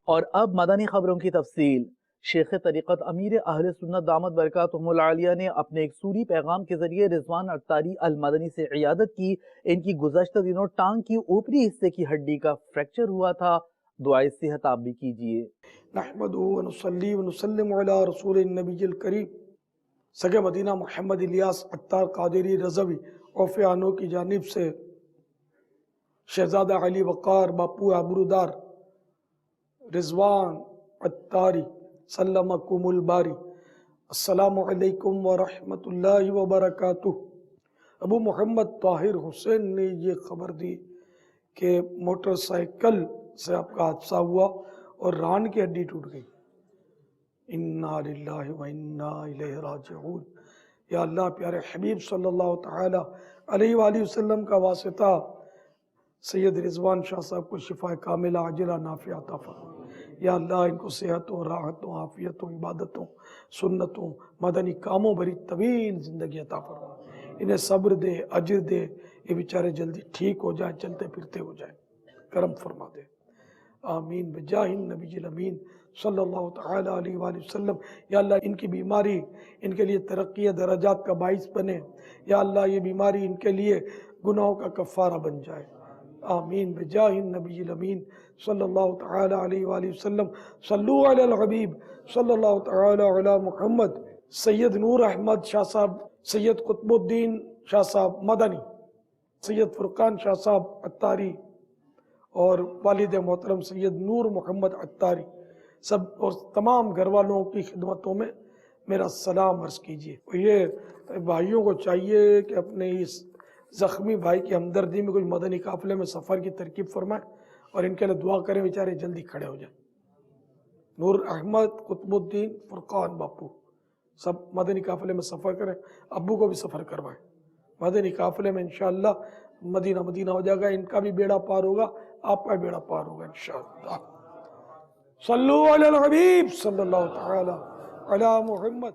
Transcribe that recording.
اور اب مدنی خبروں کی تفصیل۔ شیخ طریقت امیر اہل سنت دامت برکاتہم العالیہ نے اپنے ایک سوری پیغام کے ذریعے رضوان عطاری المدنی سے عیادت کی۔ ان کی گزشتہ دنوں ٹانگ کی اوپری حصے کی ہڈی کا فریکچر ہوا تھا۔ دعائے صحت آپ بھی کیجئے۔ نحمدہ ونصلی ونسلم علی رسول النبی الکریم۔ سگے مدینہ محمد الیاس عطار قادری رضوی عوف عنو کی جانب سے شہزادہ علی وقار باپو ابرودار رضوان عطاری سلمکم الباری، السلام علیکم ورحمۃ اللہ وبرکاتہ۔ ابو محمد طاہر حسین نے یہ خبر دی کہ موٹر سائیکل سے آپ کا حادثہ ہوا اور ران کی ہڈی ٹوٹ گئی۔ انا للہ و انا الیہ راجعون۔ یا اللہ پیارے حبیب صلی اللہ تعالی علیہ وآلہ وسلم کا واسطہ سید رضوان شاہ صاحب کو شفا کاملہ عاجلہ نافعہ عطا فرما۔ یا اللہ ان کو صحتوں، راحتوں، عافیتوں، عبادتوں، سنتوں، مدنی کاموں بھری طویل زندگی عطا فرما۔ انہیں صبر دے، اجر دے، یہ بیچارے جلدی ٹھیک ہو جائیں، چلتے پھرتے ہو جائیں، کرم فرما دے۔ آمین بجاہ النبی الامین صلی اللہ تعالی علیہ وآلہ وسلم۔ یا اللہ ان کی بیماری ان کے لیے ترقی درجات کا باعث بنے۔ یا اللہ یہ بیماری ان کے لیے گناہوں کا کفارہ بن جائے۔ آمین بجاہ النبی الامین صلی اللہ تعالی علیہ وآلہ وسلم۔ صلو علی الحبیب صلی اللہ تعالی علی محمد۔ سید نور احمد شاہ صاحب، سید قطب الدین شاہ صاحب مدنی، سید فرقان شاہ صاحب عطاری اور والد محترم سید نور محمد عطاری سب اور تمام گھر والوں کی خدمتوں میں میرا سلام عرض کیجیے۔ یہ بھائیوں کو چاہیے کہ اپنے اس زخمی بھائی کی ہمدردی میں کچھ مدنی قافلے میں سفر کی ترکیب فرمائیں اور ان کے لیے دعا کریں، بیچارے جلدی کھڑے ہو جائیں۔ نور احمد، قطب الدین، فرقان باپو سب مدنی قافلے میں سفر کریں، ابو کو بھی سفر کروائیں مدنی قافلے میں۔ انشاءاللہ مدینہ مدینہ ہو جائے گا، ان کا بھی بیڑا پار ہوگا، آپ کا بیڑا پار ہوگا انشاءاللہ۔ صلو علی الحبیب صلی اللہ تعالی علی محمد۔